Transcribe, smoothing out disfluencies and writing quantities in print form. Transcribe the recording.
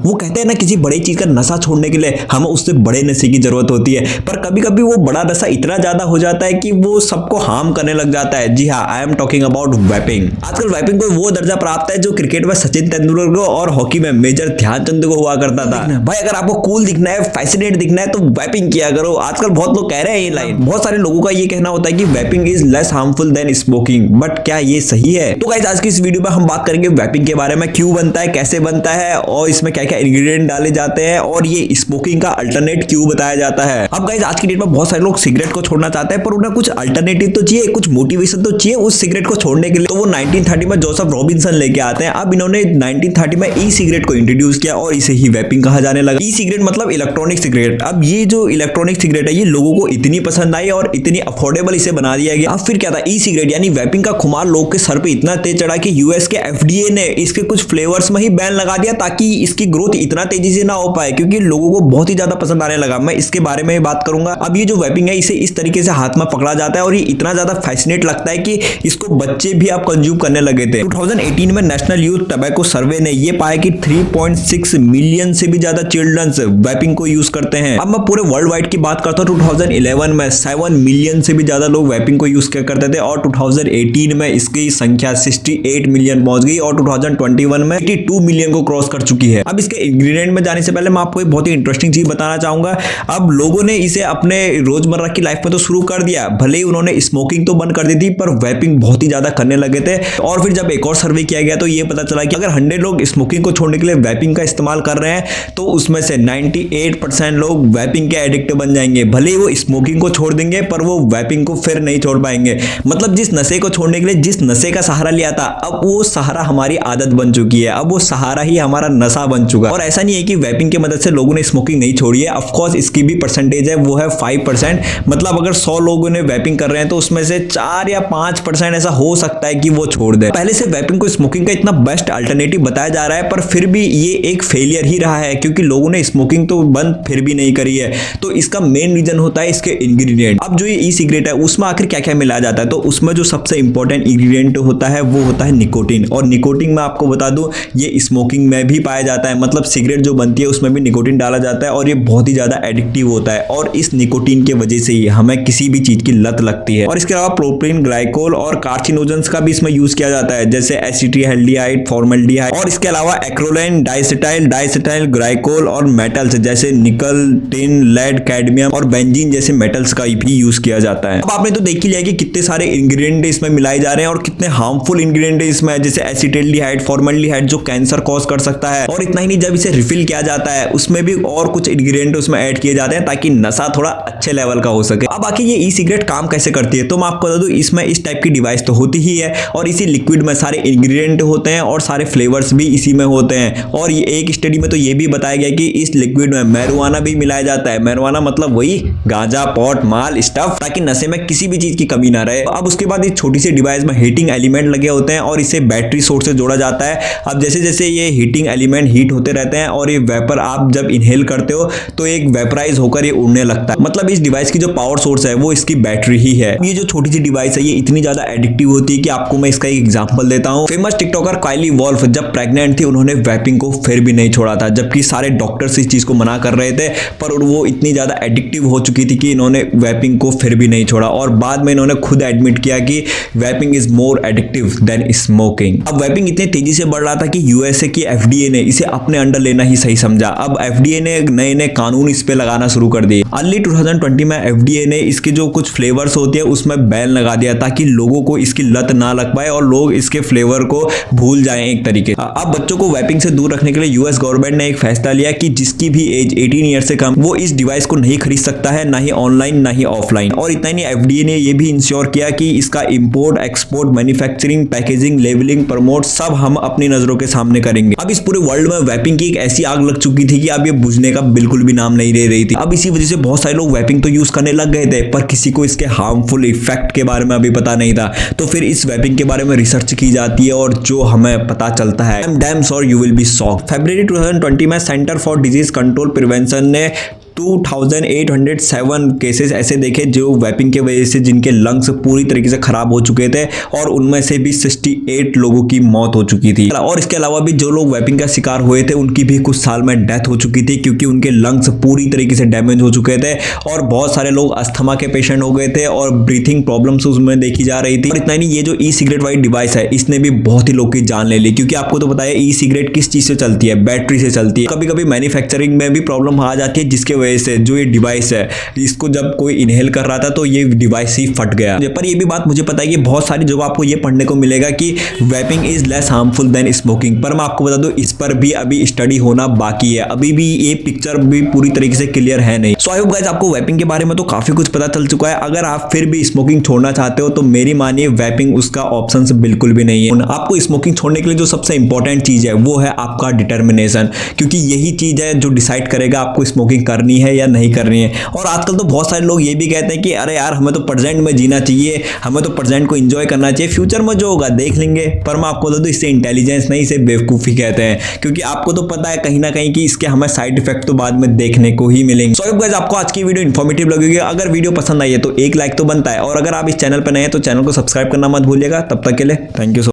वो कहते हैं ना, किसी बड़ी चीज का नशा छोड़ने के लिए हमें उससे बड़े नशे की जरूरत होती है, पर कभी कभी वो बड़ा नशा इतना ज्यादा हो जाता है कि वो सबको हार्म करने लग जाता है। जी हाँ, I am talking about vaping. आजकल वैपिंग को वो दर्जा प्राप्त है जो क्रिकेट में सचिन तेंदुलकर को और हॉकी में मेजर ध्यानचंद को हुआ करता था। भाई अगर आपको कूल दिखना है, फैसिनेट दिखना है, तो वैपिंग किया करो। आजकल बहुत लोग कह रहे हैं ये लाइन, बहुत सारे लोगों का ये कहना होता है कि vaping is less harmful than smoking, but क्या ये सही है? तो गाइस आज की इस वीडियो में हम बात करेंगे वैपिंग के बारे में, क्यों बनता है, कैसे बनता है और इसमें क्या क्या इंग्रेडिएंट डाले जाते हैं और ये स्मोकिंग का अल्टरनेट क्यों बताया जाता है। अब गाइस आज की डेट में बहुत सारे लोग सिगरेट को छोड़ना चाहते हैं, पर उन्हें कुछ अल्टरनेटिव तो चाहिए, कुछ मोटिवेशन तो चाहिए उस सिगरेट को छोड़ने के लिए। तो वो 1930 में जोसेफ रॉबिन्सन लेके आते हैं। अब इन्होंने 1930 में ई सिगरेट को इंट्रोड्यूस किया और इसे ही वैपिंग कहा जाने लगा। ई सिगरेट मतलब इलेक्ट्रॉनिक सिगरेट। अब ये जो इलेक्ट्रॉनिक सिगरेट है ये लोगों को इतनी पसंद आई और इतनी अफोर्डेबल इसे बना दिया गया। अब फिर क्या था, ई सिगरेट यानी वैपिंग का खुमार लोग के सर पे इतना तेज चढ़ा कि यूएस के एफडीए ने इसके कुछ फ्लेवर्स में ही बैन लगा दिया ताकि इसकी ग्रोथ इतना तेजी से ना हो पाए, क्योंकि लोगों को बहुत ही ज्यादा पसंद आने लगा। मैं इसके बारे में बात करूंगा। अब ये जो वैपिंग है इसे इस तरीके से हाथ में पकड़ा जाता है और ये इतना ज्यादा फैसिनेट लगता है कि इसको बच्चे भी आप कंज्यूम करने लगे थे। 2018 में नेशनल यूथ टबैको सर्वे ने ये पाया कि 3.6 मिलियन से भी ज्यादा चिल्ड्रंस वैपिंग को यूज करते हैं। अब मैं पूरे वर्ल्ड वाइड की बात करता हूं, 2011 में 7 मिलियन से भी ज्यादा लोग वैपिंग को यूज करते थे और 2018 में इसकी संख्या 68 मिलियन पहुंच गई और 2021 में 82 मिलियन को क्रॉस कर चुकी है। अब इसके इंग्रेडिएंट में जाने से पहले मैं आपको एक बहुत ही इंटरेस्टिंग चीज बताना चाहूंगा। अब लोगों ने इसे अपने रोजमर्रा की लाइफ में तो शुरू कर दिया, भले ही उन्होंने स्मोकिंग तो बंद कर दी थी, पर वैपिंग बहुत ही ज्यादा करने लगे थे। और फिर जब एक और सर्वे किया गया तो ये पता चला कि अगर 100 लोग स्मोकिंग को छोड़ने के लिए वैपिंग का इस्तेमाल कर रहे हैं तो उसमें से 98% लोग वैपिंग के एडिक्ट बन जाएंगे। भले ही वो स्मोकिंग को छोड़ देंगे पर वो वैपिंग को फिर नहीं छोड़ पाएंगे। मतलब जिस नशे को छोड़ने के लिए जिस नशे का सहारा लिया था, अब वो सहारा हमारी आदत बन चुकी है, अब वो सहारा ही हमारा नशा बन चुका है। और ऐसा नहीं है कि वैपिंग की मदद से लोगों ने स्मोकिंग नहीं छोड़ी है। ऑफकोर्स इसकी भी परसेंटेज है, वो है 5%। मतलब अगर 100 लोगों ने वैपिंग कर रहे हैं तो उसमें से 4 या 5% ऐसा हो सकता है कि वो छोड़ दे। पहले से वैपिंग को स्मोकिंग का इतना बेस्ट अल्टरनेटिव बताया जा रहा है, पर फिर भी ये एक फेलियर ही रहा है, क्योंकि लोगों ने स्मोकिंग तो बंद फिर भी नहीं करी है। तो इसका मेन रीजन होता है इसके इंग्रेडिएंट। अब जो ये ई सिगरेट है उसमें आखिर क्या क्या मिलाया जाता है, तो उसमें जो सबसे इंपॉर्टेंट इंग्रेडिएंट होता है वो होता है निकोटीन। और निकोटीन में आपको बता दूं ये स्मोकिंग में भी पाया जाता है, मतलब सिगरेट जो बनती है उसमें भी निकोटीन डाला जाता है और ये बहुत ही ज्यादा एडिक्टिव होता है। और इस निकोटीन की वजह से ही हमें किसी भी चीज की लत लगती है। और इसके अलावा प्रोपेन, ग्लाइकोल और कार्सिनोजेंस का भी इसमें यूज किया जाता है, जैसे एसिटिल्डिहाइड, फॉर्मल्डिहाइड। और इसके अलावा एक्रोलाइन, डाइसेटाइल ग्लाइकोल और मेटल्स जैसे निकल, टिन, लेड, कैडमियम और बेंजीन जैसे मेटल्स का भी यूज किया जाता है। अब आपने तो देख ही लिया कि कितने सारे इंग्रेडिएंट इसमें मिलाए जा रहे हैं और कितने हार्मफुल इंग्रेडिएंट इसमें, जैसे एसिटिल्डिहाइड, फॉर्मल्डिहाइड जो कैंसर कॉज कर सकता है। और इतना ही नहीं, जब इसे रिफिल किया जाता है उसमें भी और कुछ इंग्रेडिएंट उसमें ऐड किए जाते हैं ताकि नशा थोड़ा अच्छे लेवल का हो सके। अब बाकी ये ई सिगरेट काम कैसे करती है, तो मैं आपको बता दूं इसमें इस टाइप की डिवाइस तो होती ही है और इसी लिक्विड में सारे इंग्रेडिएंट होते हैं और सारे फ्लेवर्स भी इसी में होते हैं। और ये एक स्टडी में तो ये भी बताया गया कि इस लिक्विड में मैरिजुआना भी मिलाया जाता है। मैरिजुआना मतलब वही गांजा, पॉट, माल, स्टफ, ताकि नशे में किसी भी चीज की कमी ना रहे। अब उसके बाद इस छोटी सी डिवाइस में हीटिंग एलिमेंट लगे होते हैं और इसे बैटरी सोर्स से जोड़ा जाता है। अब जैसे जैसे ये हीटिंग एलिमेंट हीट होते रहते हैं और ये वेपर आप जब इनहेल करते हो तो एक वेपराइज होकर ये उड़ने लगता है। मतलब इस डिवाइस की जो पावर सोर्स है वो इसकी बैटरी ही है। ये जो छोटी सी डिवाइस है ये इतनी ज्यादा एडिक्टिव होती है कि आपको मैं इसका एक एग्जांपल देता हूं। फेमस टिकटॉकर काइली वॉल्फ जब प्रेग्नेंट थी उन्होंने वैपिंग को फिर भी नहीं छोड़ा था, जबकि सारे डॉक्टर्स इस चीज को मना कर रहे थे, पर वो इतनी ज्यादा एडिक्टिव हो चुकी थी कि इन्होंने वैपिंग को फिर भी नहीं छोड़ा। और बाद में इन्होंने खुद एडमिट किया कि vaping is more addictive than smoking. अब वैपिंग इतनी तेजी से बढ़ रहा था कि यूएसए की एफडीए ने इसे अपने अंडर लेना ही सही समझा। अब एफडीए ने नए नए कानून इस पे लगाना शुरू कर दिए। अर्ली 2020 में एफडीए ने इसके जो कुछ फ्लेवर्स होती है उसमें बैन लगा दिया ताकि लोगों को इसकी लत ना लग पाए और लोग इसके फ्लेवर को भूल जाएं एक तरीके। अब बच्चों को वैपिंग से दूर रखने के लिए यूएस गवर्नमेंट ने एक फैसला लिया कि जिसकी भी एज 18 ईयर से कम वो इस डिवाइस को नहीं खरीद सकता है, ना ही ऑनलाइन ना ही ऑफलाइन। और इतना ही नहीं, एफडीए ने ये भी इंश्योर किया कि इसका import, export, manufacturing, packaging, labelling, promote सब हम अपनी नजरों के सामने करेंगे। अब इस पूरे वर्ल्ड में वैपिंग की एक ऐसी आग लग चुकी थी कि अब ये बुझने का बिल्कुल भी नाम नहीं ले रही थी। अब इसी वजह से बहुत सारे लोग वैपिंग तो यूज करने लग गए थे, पर किसी को इसके हार्मफुल इफेक्ट के बारे में अभी पता नहीं था। तो फिर इस वैपिंग के बारे में रिसर्च की जाती है और जो हमें पता चलता है, I am damn sure you will be shocked. फरवरी 2020 में centre for disease control prevention ने 2807 केसेस ऐसे देखे जो वैपिंग के वजह से जिनके लंग्स पूरी तरीके से खराब हो चुके थे और उनमें से भी 68 लोगों की मौत हो चुकी थी। और इसके अलावा भी जो लोग वैपिंग का शिकार हुए थे उनकी भी कुछ साल में डेथ हो चुकी थी क्योंकि उनके लंग्स पूरी तरीके से डैमेज हो चुके थे और बहुत सारे लोग अस्थमा के पेशेंट हो गए थे और ब्रीथिंग प्रॉब्लम्स उसमें देखी जा रही थी। और इतना ही नहीं, ये जो ई सिगरेट वाली डिवाइस है इसने भी बहुत ही लोग की जान ले ली क्योंकि आपको तो पता है ई सिगरेट किस चीज से चलती है, बैटरी से चलती है। कभी कभी मैन्युफैक्चरिंग में भी प्रॉब्लम आ जाती है जिसके वजह से जो ये डिवाइस है इसको जब कोई इनहेल कर रहा था तो ये डिवाइस ही फट गया। पर ये भी बात मुझे पता है कि बहुत सारी जगह आपको ये पढ़ने को मिलेगा कि vaping is less harmful than smoking, पर मैं आपको बता दूं इस पर भी अभी स्टडी होना बाकी है, अभी भी ये पिक्चर भी पूरी तरीके से क्लियर है नहीं। सो आई होप गाइस आपको वैपिंग के बारे में तो काफी कुछ पता चल चुका है। अगर आप फिर भी स्मोकिंग छोड़ना चाहते हो तो मेरी मानिए वैपिंग उसका ऑप्शन बिल्कुल भी नहीं है। आपको स्मोकिंग छोड़ने के लिए जो सबसे इंपॉर्टेंट चीज है वो है आपका डिटर्मिनेशन, क्योंकि यही चीज है जो डिसाइड करेगा आपको स्मोकिंग करनी है या नहीं करनी है। और आजकल तो बहुत सारे लोग ये भी कहते हैं कि अरे यार हमें तो प्रेजेंट में जीना चाहिए, हमें तो प्रेजेंट को एंजॉय करना चाहिए, फ्यूचर में जो होगा देख लेंगे। पर मैं आपको बता दूं इससे इंटेलिजेंस नहीं, इसे बेवकूफी कहते हैं, क्योंकि आपको तो पता है कहीं ना कहीं कि इसके हमें साइड इफेक्ट तो बाद में देखने को ही मिलेंगे। सो गाइस आपको आज की वीडियो इन्फॉर्मेटिव लगेगी, अगर वीडियो पसंद आई है तो एक लाइक तो बनता है, और अगर आप इस चैनल पर नए हैं तो चैनल को सब्सक्राइब करना मत भूलिएगा। तब तक के लिए थैंक यू।